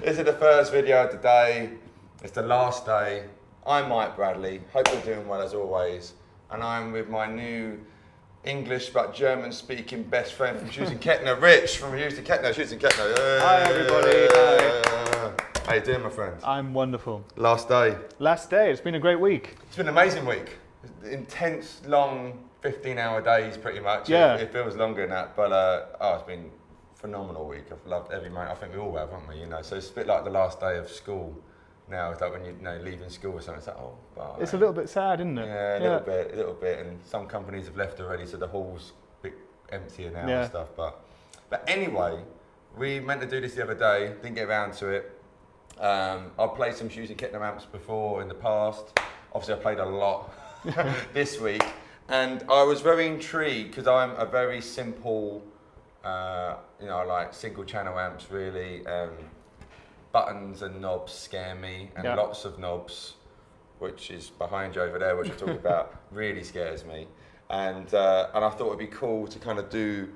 This is the first video of the day. It's the last day. I'm Mike Bradley. Hope you're doing well as always. And I'm with my new English but German speaking best friend from Hughes Kettner, Rich from Hughes Kettner. Hughes Kettner. Hi everybody. Hi. How you doing, my friend? I'm wonderful. Last day. Last day. It's been a great week. It's been an amazing week. Intense, long, 15-hour days pretty much. Yeah. It feels longer than that, but it's been a phenomenal week. I've loved every moment. I think we all have, haven't we? You know, so it's a bit like the last day of school. Now it's like when you know leaving school or something. It's like, oh, bye. It's a little bit sad, isn't it? Yeah, a little bit. And some companies have left already, so the hall's a bit emptier now and stuff. But anyway, we meant to do this the other day. Didn't get around to it. I've played some Hughes Kettner amps before in the past. Obviously, I played a lot this week, and I was very intrigued because I'm a very simple, I like single channel amps really. Buttons and knobs scare me, and lots of knobs, which is behind you over there, which I talk about, really scares me. And I thought it'd be cool to kind of do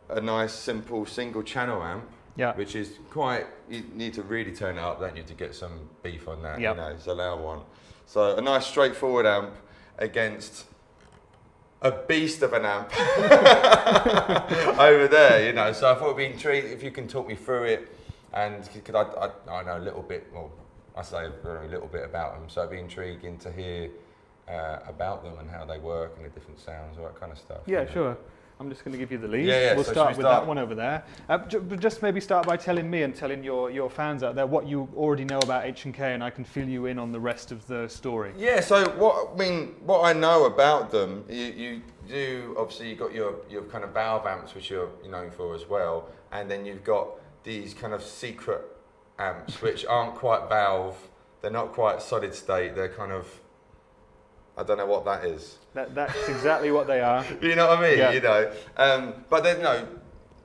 a nice simple single channel amp. Yeah. Which is quite, you need to really turn it up, don't you, to get some beef on that, you know, it's a loud one. So a nice straightforward amp against a beast of an amp over there, you know. So I thought it'd be intrigued if you can talk me through it, and because I know a little bit, well, I say a very little bit about them, so it'd be intriguing to hear about them and how they work and the different sounds, all that kind of stuff. Yeah, sure. I'm just going to give you the lead. Yeah, we'll start with that one over there. Just maybe start by telling me and telling your fans out there what you already know about H&K, and I can fill you in on the rest of the story. Yeah, so what I know about them, you do, obviously you've got your kind of valve amps, which you're known for as well, and then you've got these kind of secret amps, which aren't quite valve, they're not quite solid state, they're kind of, I don't know what that is. That's exactly what they are. You know what I mean? Yeah. You know, but then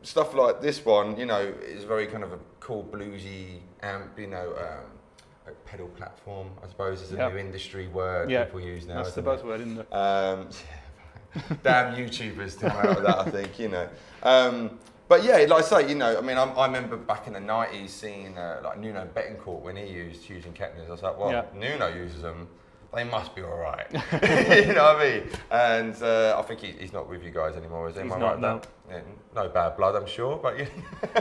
stuff like this one, you know, is very kind of a cool bluesy amp. You know, like pedal platform, I suppose, is a new industry word people use now. That's the buzzword, isn't it? Damn YouTubers to come out with that, I think. You know. But yeah, like I say, you know, I mean, I remember back in the 90s seeing like Nuno Bettencourt when he used Hughes Kettners. I was like, well, Nuno uses them. They must be all right. You know what I mean? And I think he's not with you guys anymore, is he? He's not, no. Yeah, no bad blood, I'm sure, but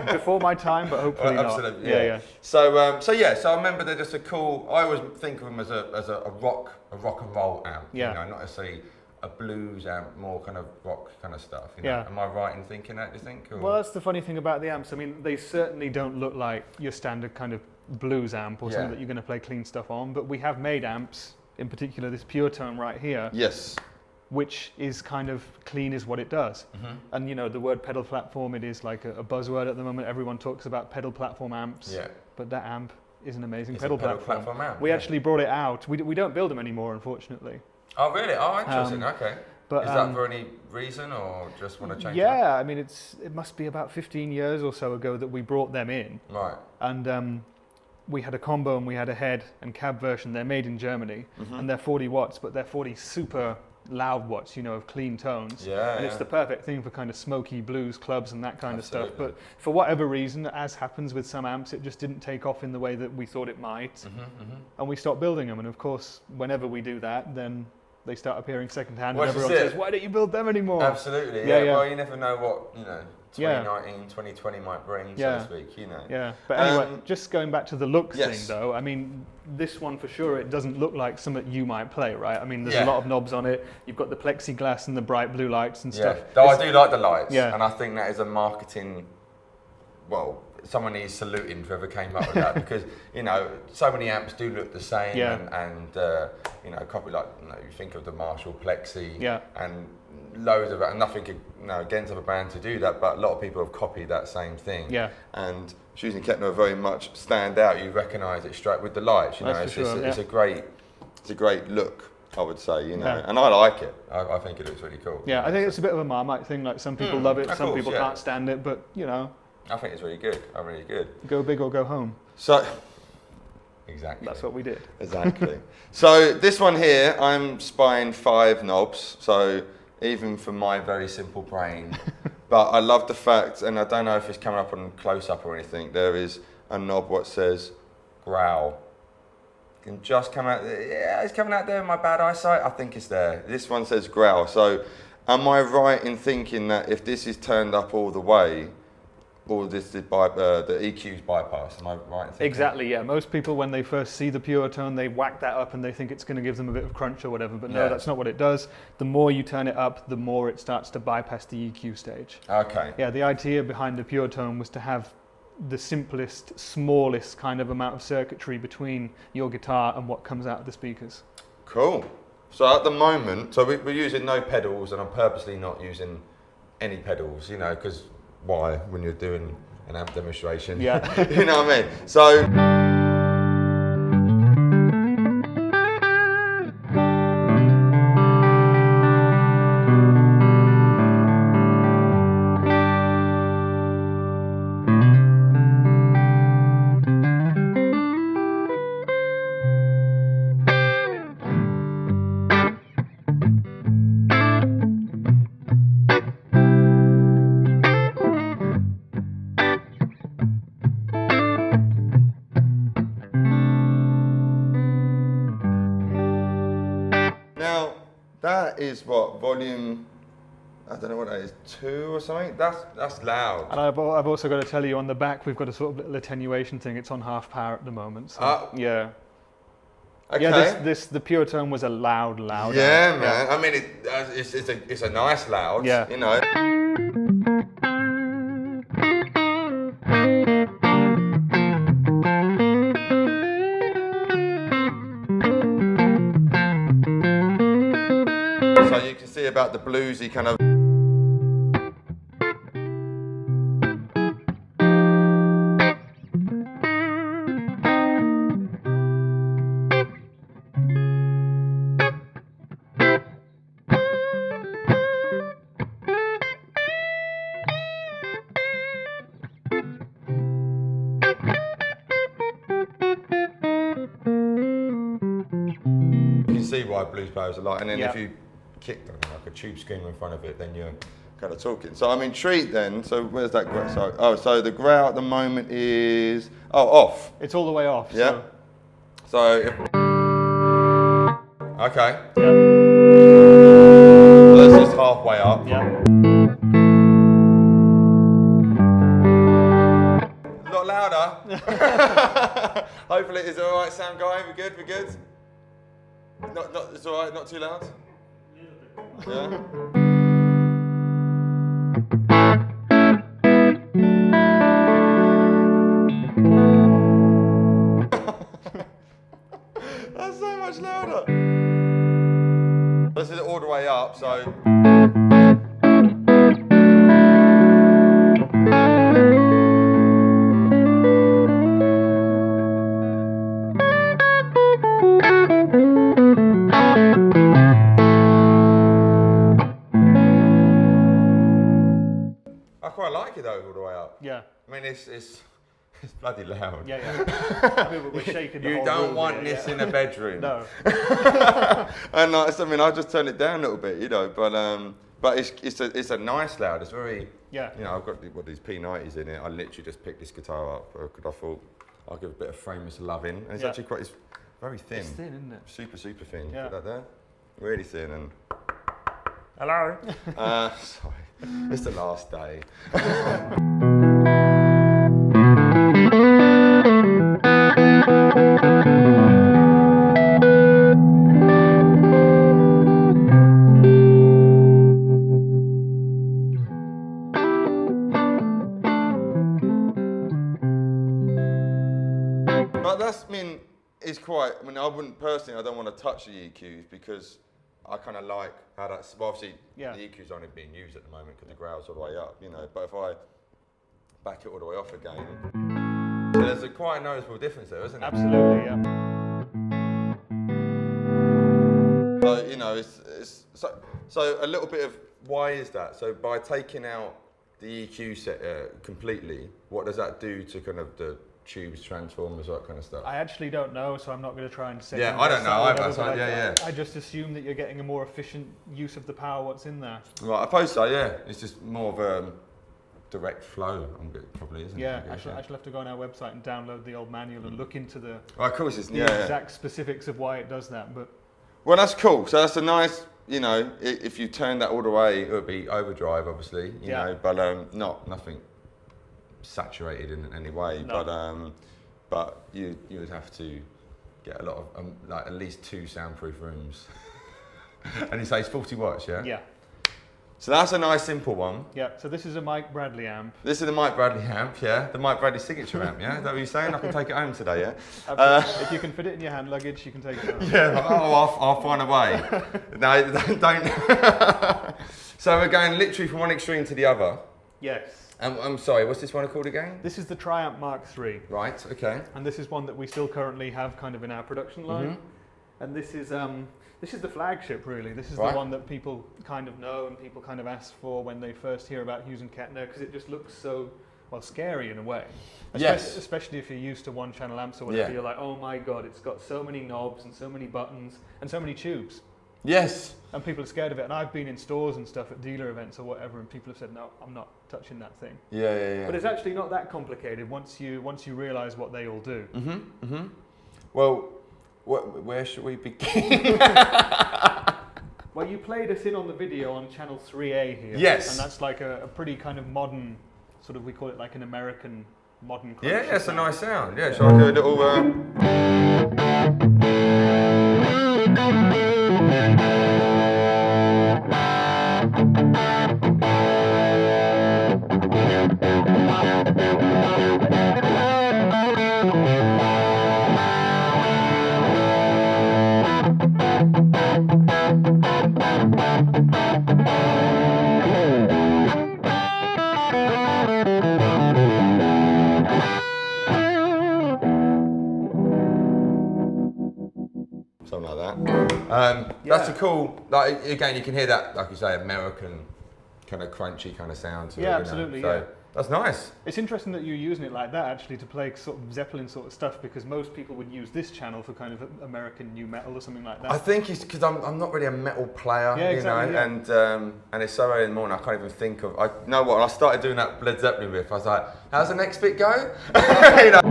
before my time, but hopefully not. Absolutely, yeah. So I remember they're just a cool. I always think of them as a rock and roll amp. Yeah. You know, not necessarily a blues amp, more kind of rock kind of stuff. You know? Yeah. Am I right in thinking that? Do you think? Or? Well, that's the funny thing about the amps. I mean, they certainly don't look like your standard kind of blues amp or something that you're going to play clean stuff on. But we have made amps. In particular, this Puretone right here, which is kind of clean is what it does. Mm-hmm. And you know, the word pedal platform, it is like a buzzword at the moment. Everyone talks about pedal platform amps, but that amp is an amazing pedal platform amp. We actually brought it out. We don't build them anymore, unfortunately. Oh really? Oh, interesting. Okay. But is that for any reason, or just want to change? Yeah, I mean, it must be about 15 years or so ago that we brought them in. Right. And we had a combo and we had a head and cab version. They're made in Germany, and they're 40 watts, but they're 40 super loud watts, you know, of clean tones. And it's the perfect thing for kind of smoky blues clubs and that kind of stuff. But for whatever reason, as happens with some amps, it just didn't take off in the way that we thought it might. And we stopped building them. And of course, whenever we do that, then they start appearing secondhand, and everyone says, why don't you build them anymore? Absolutely, yeah. Well, you never know what, you know, 2019, 2020 might bring, so to speak, you know. Yeah, but anyway, just going back to the looks thing though, I mean, this one for sure, it doesn't look like something you might play, right? I mean, there's a lot of knobs on it. You've got the plexiglass and the bright blue lights and stuff. Though I do like the lights, and I think that is a marketing, well, someone needs saluting whoever came up with that, because you know so many amps do look the same, and you know, copy like you think of the Marshall Plexi, and loads of it, and nothing against other bands to do that, but a lot of people have copied that same thing. Yeah. And Hughes Kettner very much stand out. You recognise it straight with the lights. You know, it's a great look, I would say. You know, and I like it. I think it looks really cool. Yeah, I think it's a bit of a Marmite thing. Like some people love it, some people can't stand it, but you know. I think it's really good. Really good. Go big or go home. So, exactly. That's what we did. Exactly. So this one here, I'm spying 5 knobs. So even for my very simple brain, But I love the fact, and I don't know if it's coming up on close-up or anything, there is a knob what says growl. It can just come out, yeah, it's coming out there in my bad eyesight, I think it's there. This one says growl, so am I right in thinking that if this is turned up all the way, or this is the EQ's bypass, am I right in thinking? Exactly, yeah. Most people, when they first see the Puretone, they whack that up and they think it's going to give them a bit of crunch or whatever, but no, that's not what it does. The more you turn it up, the more it starts to bypass the EQ stage. Okay. Yeah, the idea behind the Puretone was to have the simplest, smallest kind of amount of circuitry between your guitar and what comes out of the speakers. Cool. So at the moment, so we're using no pedals, and I'm purposely not using any pedals, you know, because why when you're doing an amp demonstration? Yeah. You know what I mean? So. Now, that is what, volume, I don't know what that is, 2 or something? That's loud. And I've also got to tell you, on the back, we've got a sort of little attenuation thing. It's on half power at the moment. So, yeah. Okay. Yeah, the Puretone was a loud. Yeah, man. I mean, it's a nice loud, yeah. You know. So you can see about the bluesy kind of. You can see why blues players are like, and then if you kick them like a tube screamer in front of it, then you're kind of talking. So I mean, treat then. So where's that growl? So the growl at the moment is off. It's all the way off. Yeah. So if, okay. Yeah. So that's just halfway up. Yeah. A lot louder. Hopefully, is it all right, sound guy? We're good. We're good. Not. It's all right. Not too loud. Yeah. That's so much louder. This is all the way up, so. I quite like it though, all the way up. Yeah. I mean, it's bloody loud. Yeah, yeah. I mean, we're shaking the You whole don't room want here, this in a bedroom. No. And I mean, I just turned it down a little bit, you know. But it's a nice loud. It's very. Yeah. You know, I've got these P90s in it. I literally just picked this guitar up because I thought I'll give a bit of Framus love in, and it's actually quite. It's very thin. It's thin, isn't it? Super thin. Yeah. Put that there. Really thin and. Hello. Sorry. It's the last day. But that's, I mean, it's quite, I mean, I wouldn't personally, I don't want to touch the EQs because I kind of like how that's, well, obviously the EQ's only being used at the moment because the growl's all the way up, you know, but if I back it all the way off again, so there's quite a noticeable difference there, isn't it? Absolutely, yeah. So, you know, so a little bit of, why is that? So by taking out the EQ set completely, what does that do to kind of the tubes, transformers, that kind of stuff? I actually don't know, so I'm not going to try and say. Yeah, I don't know. I just assume that you're getting a more efficient use of the power what's in there. Right, I suppose so. Yeah, it's just more of a direct flow. Probably isn't it? Yeah, I shall have to go on our website and download the old manual and look into the exact specifics of why it does that. But well, that's cool. So that's a nice. You know, if you turn that all the way, it would be overdrive, obviously. You know, but nothing saturated in any way. No. But you would have to get a lot of like at least 2 soundproof rooms. And you say it's 40 watts, yeah? Yeah. So that's a nice simple one. Yeah. So this is a Mike Bradley amp. This is the Mike Bradley amp, yeah. The Mike Bradley signature amp, yeah. Is that what you're saying? I can take it home today, yeah. If you can fit it in your hand luggage, you can take it home. Yeah. I'll find a way. No, don't. So we're going literally from one extreme to the other. Yes. I'm sorry. What's this one called again? This is the Triamp Mark III. Right. Okay. And this is one that we still currently have kind of in our production line. And this is the flagship, really. This is the one that people kind of know and people kind of ask for when they first hear about Hughes and Kettner, because it just looks so, well, scary in a way. Especially if you're used to one-channel amps or whatever. You're like, oh my God, it's got so many knobs and so many buttons and so many tubes. Yes. And people are scared of it. And I've been in stores and stuff at dealer events or whatever, and people have said, no, I'm not touching that thing. Yeah. But it's actually not that complicated once you realise what they all do. Well, where should we begin? Well, you played us in on the video on channel 3A here. Yes. And that's like a pretty kind of modern, sort of, we call it like an American modern crunchy Yeah, that's sound. a nice sound. Yeah, shall I do a little... Something like that. That's a cool, like, again, you can hear that, like you say, American kind of crunchy kind of sound to it. Yeah, absolutely, So that's nice. It's interesting that you're using it like that, actually, to play sort of Zeppelin sort of stuff, because most people would use this channel for kind of American new metal or something like that. I think it's because I'm not really a metal player, exactly, and it's so early in the morning, I can't even think of, you know what, I started doing that Led Zeppelin riff, I was like, how's the next bit go? You know?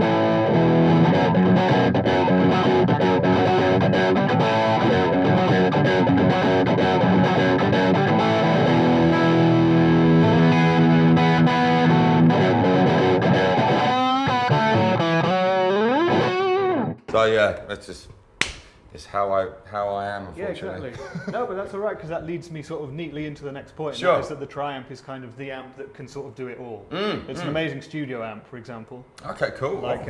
So yeah, it's how I am, unfortunately. Yeah, exactly. No, but that's all right, because that leads me sort of neatly into the next point. Sure. Is that the Triamp is kind of the amp that can sort of do it all. It's an amazing studio amp, for example. Okay, cool. Like,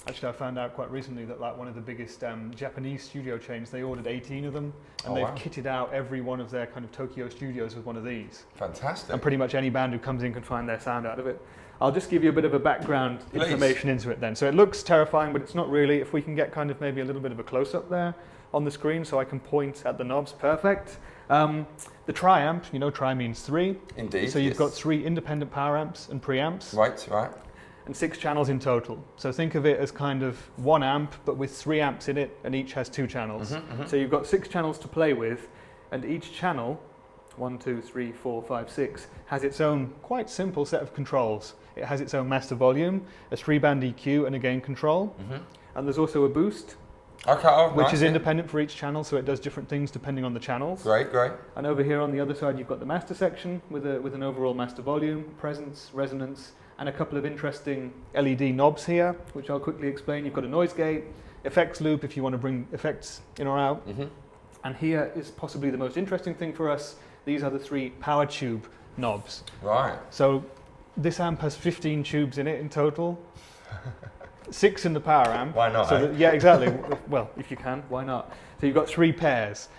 actually, I found out quite recently that like one of the biggest Japanese studio chains, they ordered 18 of them, and they've kitted out every one of their kind of Tokyo studios with one of these. Fantastic. And pretty much any band who comes in can find their sound out of it. I'll just give you a bit of a background information into it then. So it looks terrifying, but it's not really. If we can get kind of maybe a little bit of a close-up there on the screen so I can point at the knobs, perfect. The Triamp, you know, Tri means 3. Indeed. So you've got 3 independent power amps and preamps. Right. And 6 channels in total. So think of it as kind of 1 amp, but with 3 amps in it, and each has 2 channels. So you've got 6 channels to play with, and each channel, 1, 2, 3, 4, 5, 6, has its own quite simple set of controls. It has its own master volume, a 3-band EQ, and a gain control. And there's also a boost, which is independent for each channel, so it does different things depending on the channels. Great. And over here on the other side, you've got the master section with an overall master volume, presence, resonance, and a couple of interesting LED knobs here, which I'll quickly explain. You've got a noise gate, effects loop if you want to bring effects in or out. And here is possibly the most interesting thing for us. These are the 3 power tube knobs. Right. So this amp has 15 tubes in it in total. 6 in the power amp. Why not? So yeah, exactly. Well, if you can, why not? So you've got 3 pairs.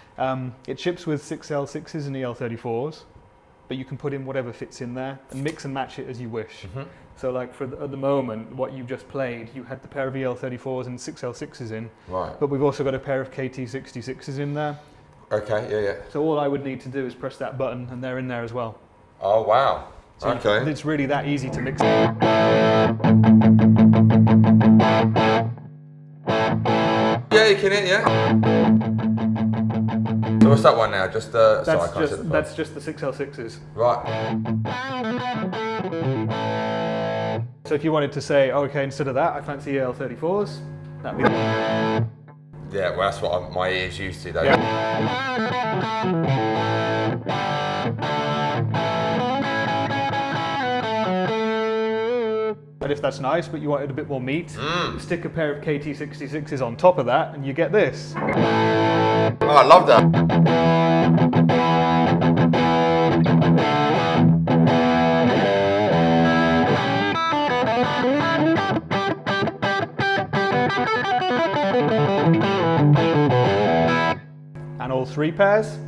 It ships with 6 L6s and EL34s, but you can put in whatever fits in there and mix and match it as you wish. So like at the moment, what you just played, you had the pair of EL34s and 6 L6s in. Right. But we've also got a pair of KT66s in there. Okay, yeah. So all I would need to do is press that button and they're in there as well. Oh, wow. So okay. It's really that easy to mix. taking it, yeah. So what's that one now? Just that's just the 6L6s. Right. So if you wanted to say, oh, okay, instead of that, I fancy EL34s, that'd be. Yeah, well, that's what my ears used to, though. Yeah. And if that's nice, but you wanted a bit more meat, stick a pair of KT66s on top of that, and you get this. Oh, I love that. And all 3 pairs.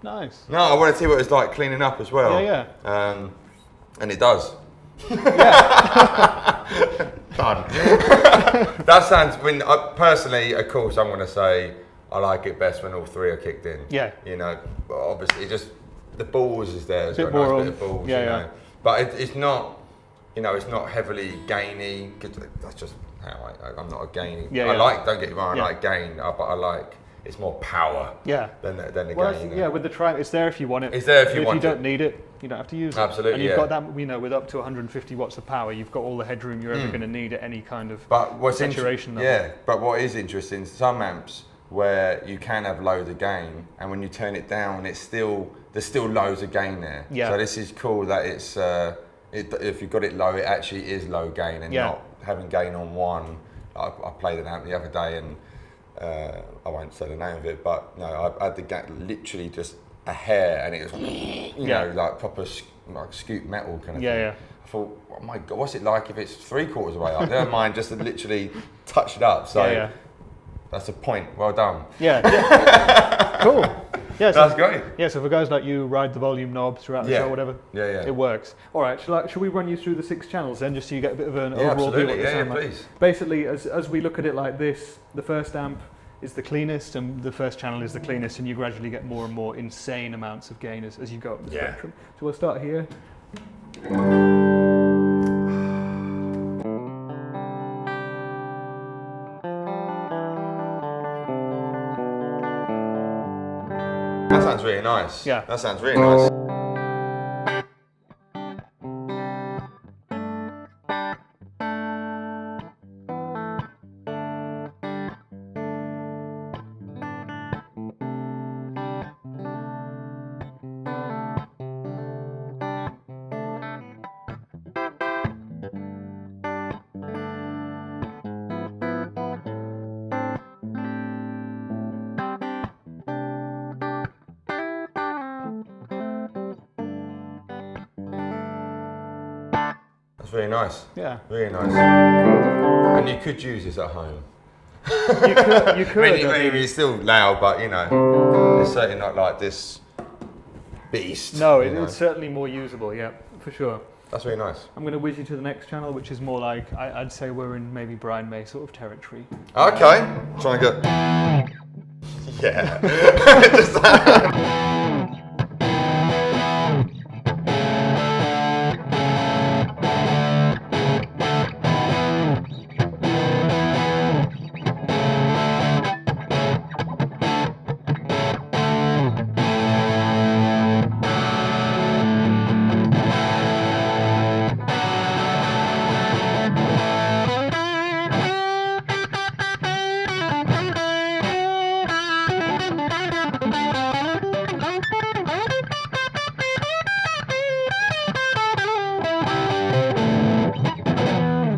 Nice. No, I want to see what it's like cleaning up as well. Yeah. And it does. Yeah. Done. That sounds, personally, of course, I'm going to say I like it best when all 3 are kicked in. Yeah. You know, obviously, just the balls is there. It's got a more nice bit of balls, you know. But it's not, you know, it's not heavily gainy. That's just how I'm not a gainy. Don't get me wrong, I like gain, but I like, it's more power than the gain. Yeah, with the Triamp, it's there if you want it. It's there if you want it. If you don't need it, you don't have to use it. Absolutely, and you've got that, you know, with up to 150 watts of power, you've got all the headroom you're ever going to need at any kind of saturation level. Yeah, but what is interesting, some amps where you can have loads of gain, and when you turn it down, there's still loads of gain there. Yeah. So this is cool that it's, if you've got it low, it actually is low gain and not having gain on one. I played an amp the other day and I won't say the name of it, but no, I had the gain literally just a hair, and it was, you know, like proper like scoop metal kind of thing. Yeah. I thought, oh my God, what's it like if it's 3/4 of the way up? Never mind, just to literally touch it up. So that's a point. Well done. Yeah. Cool. Yeah, so, that's great. Yeah, so for guys like you, ride the volume knob throughout the show, whatever. Yeah. It works. All right, shall we run you through the 6 channels then, just so you get a bit of an overall view of what they sound like? Please. Basically, as we look at it like this, the first amp is the cleanest, and the first channel is the cleanest, and you gradually get more and more insane amounts of gain as you go up the spectrum. So we'll start here. That sounds really nice. Yeah. That sounds really nice. That's really nice. Yeah. Really nice. And you could use this at home. You could. Maybe it's still loud, but you know, it's certainly not like this beast. No, it's certainly more usable, yeah, for sure. That's really nice. I'm going to whiz you to the next channel, which is more like, I'd say we're in maybe Brian May sort of territory. Okay. Trying to get... Yeah. Just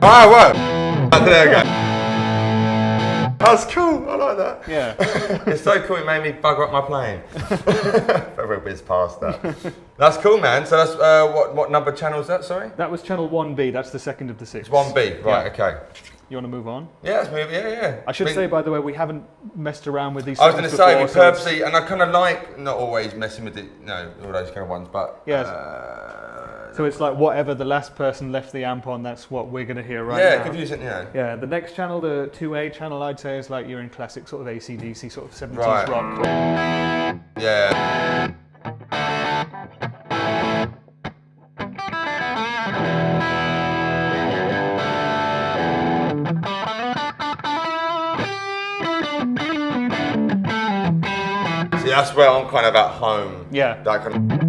Oh, what? There we go. That's cool. I like that. Yeah. It's so cool. It made me bugger up my plane. Every bit's past that. That's cool, man. So that's what number channel is that? Sorry. That was channel 1B. That's the second of the 6. It's 1B. Right. Yeah. Okay. You want to move on? Yeah, let's move. Yeah. I should say, by the way, we haven't messed around with these. I was going to say, we purposely, and I kind of like not always messing with it, all those kind of ones, but. Yes. So it's like whatever the last person left the amp on, that's what we're going to hear right now. Yeah, confusing, Yeah, the next channel, the 2A channel, I'd say is like you're in classic sort of AC/DC, sort of 70s rock. Yeah. See, that's where I'm kind of at home. Yeah. That kind of.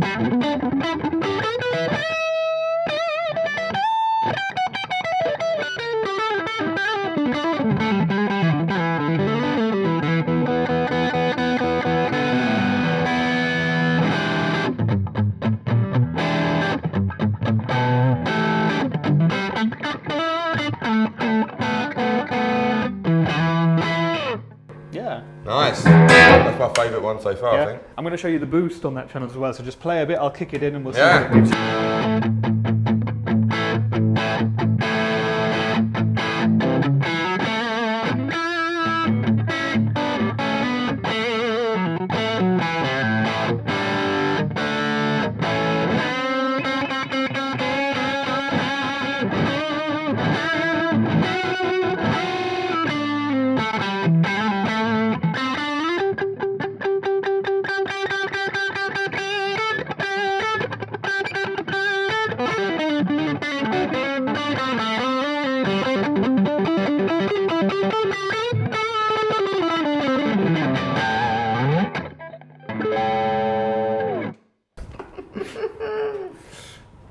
Yeah. Nice. That's my favourite one so far, I think. I'm going to show you the boost on that channel as well, so just play a bit, I'll kick it in and we'll see what it gives you.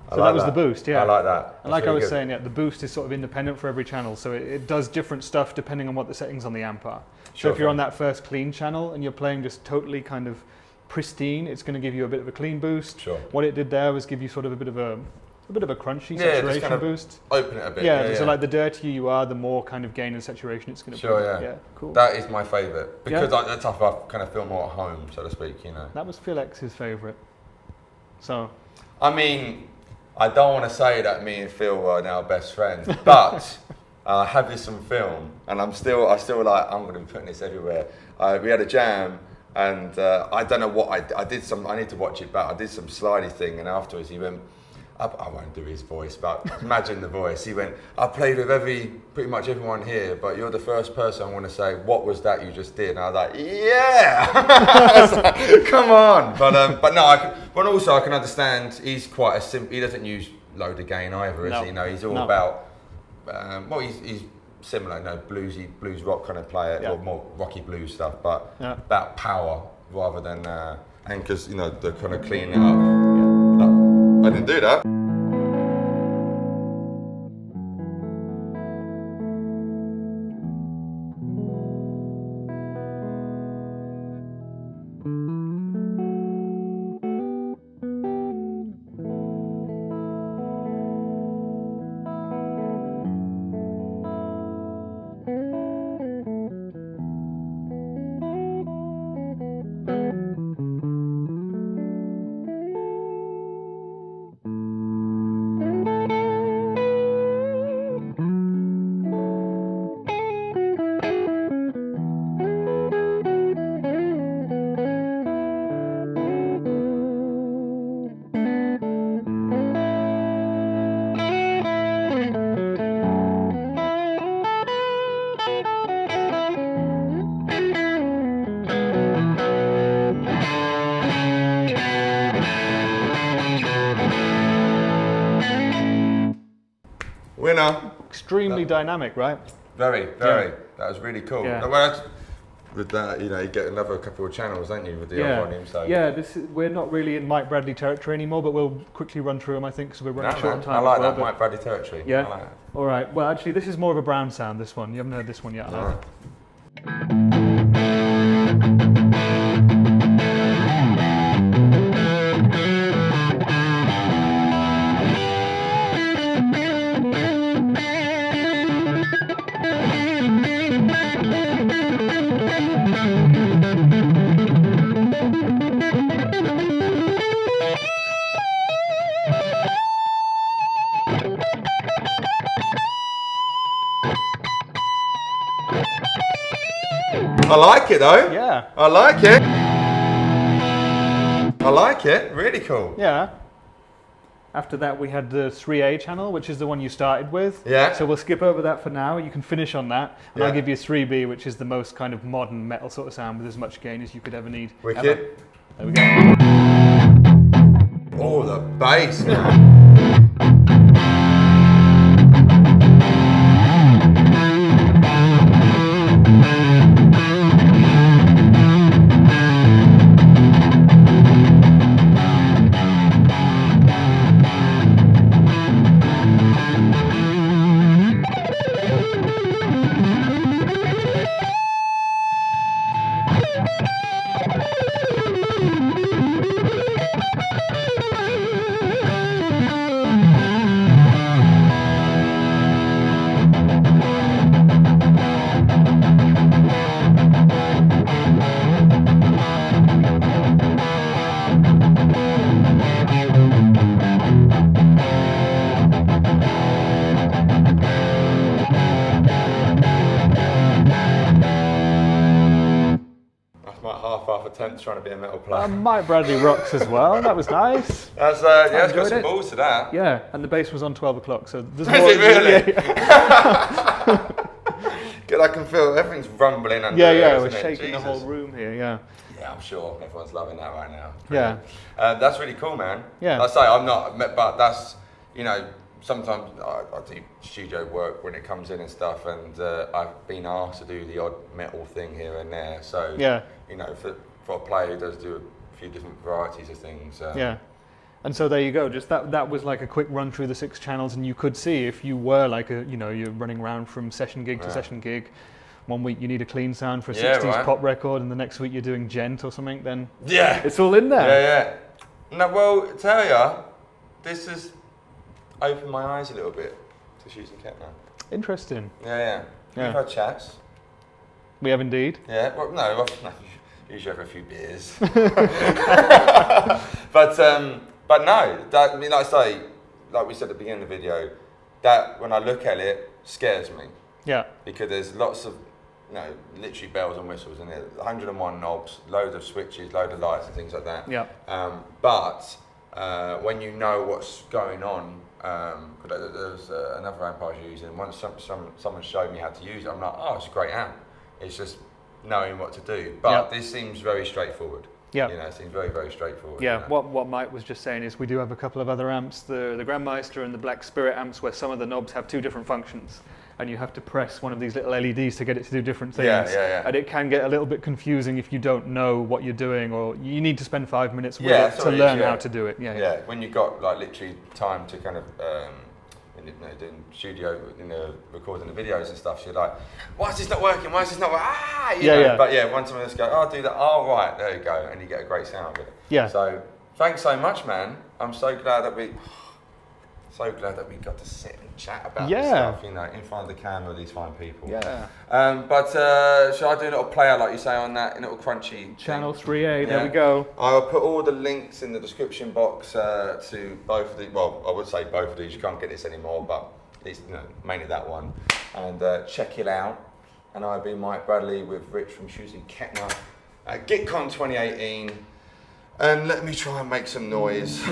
So that was the boost, yeah. I like that. And like I was saying, the boost is sort of independent for every channel, so it does different stuff depending on what the settings on the amp are. So if you're on that first clean channel and you're playing just totally kind of pristine, it's going to give you a bit of a clean boost. Sure. What it did there was give you sort of a bit of a crunchy saturation kind of boost. Open it a bit. Yeah, so like the dirtier you are, the more kind of gain and saturation it's going to bring. Yeah, cool. That is my favourite because that's how I kind of feel more at home, so to speak, That was Phil X's favourite. So. I mean, I don't want to say that me and Phil are now best friends, but I have this on film, and I still like, I'm going to be putting this everywhere. We had a jam, and I don't know what I did. I need to watch it back. I did some slidey thing, and afterwards he went, I won't do his voice, but imagine the voice. He went, I played with pretty much everyone here, but you're the first person I want to say, what was that you just did? And I was like, yeah! I was like, come on! But no, but also I can understand he's quite he doesn't use load of gain either, is he? He's all about, he's similar, blues rock kind of player, or more rocky blues stuff, but about power rather than anchors, the kind of cleaning it up. I didn't do that. Winner. Extremely dynamic, right? Very. Yeah. That was really cool. Yeah. With that, you get another couple of channels, don't you, with the old volume? So. Yeah, we're not really in Mike Bradley territory anymore, but we'll quickly run through them, I think, because we're running short on time. I like that, Mike Bradley territory. Yeah. I like that. All right. Well, actually, this is more of a brown sound, this one. You haven't heard this one yet, have you? I like it though. Yeah. I like it. I like it. Really cool. Yeah. After that, we had the 3A channel, which is the one you started with. Yeah. So we'll skip over that for now. You can finish on that. And Yeah. I'll give you 3B, which is the most kind of modern metal sort of sound with as much gain as you could ever need. Wicked. Ever. There we go. Oh, the bass, man. Attempt trying to be a metal player. Mike Bradley rocks as well. That was nice. That's it's got some balls to that. Yeah, and the bass was on 12 o'clock, so there's more. Is it really? Yeah. Good, I can feel everything's rumbling under there, we're shaking the whole room here, yeah. Yeah, I'm sure everyone's loving that right now. Brilliant. Yeah. That's really cool, man. Yeah. Like I say, I'm not, but that's, you know, sometimes I do studio work when it comes in and stuff, and I've been asked to do the odd metal thing here and there, so, you know, for a player who does do a few different varieties of things. Yeah, and so there you go. Just that was like a quick run through the 6 channels, and you could see if you were like you're running around from session gig to session gig. One week you need a clean sound for a 60s pop record, and the next week you're doing gent or something. Then it's all in there. Yeah. No, well, tell ya, this has opened my eyes a little bit to Hughes and Kettner. Interesting. Yeah. We've had chats. We have indeed. Yeah. Well, no. Usually have a few beers, but no. That, I mean, like I say, like we said at the beginning of the video, that when I look at it, scares me. Yeah. Because there's lots of, literally bells and whistles in it. 101 knobs, loads of switches, loads of lights and things like that. Yeah. But when you know what's going on, there's another amp I was using. Once someone showed me how to use it, I'm like, oh, it's a great amp. It's just knowing what to do, but this seems very straightforward. Yeah, it seems very, very straightforward. Yeah, what Mike was just saying is we do have a couple of other amps, the Grandmeister and the Black Spirit amps, where some of the knobs have 2 different functions, and you have to press one of these little LEDs to get it to do different things. Yeah. And it can get a little bit confusing if you don't know what you're doing, or you need to spend 5 minutes with it to learn how to do it. Yeah. When you've got like literally time to kind of doing studio, recording the videos and stuff, so you're like, why is this not working? Why is this not working? But once someone just go, oh, do that, oh, right, there you go, and you get a great sound with it. Yeah. So, thanks so much, man. I'm so glad that we got to sit and chat about this stuff, in front of the camera with these fine people. Yeah. But shall I do a little player, like you say, on that, a little crunchy Channel 3A, there we go. I'll put all the links in the description box to both of these. Well, I would say both of these. You can't get this anymore, but it's mainly that one. And check it out. And I've been Mike Bradley with Rich from Hughes Kettner at GitCon 2018. And let me try and make some noise.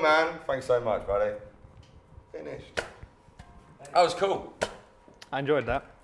man. Thanks so much, buddy. Finished. That was cool. I enjoyed that.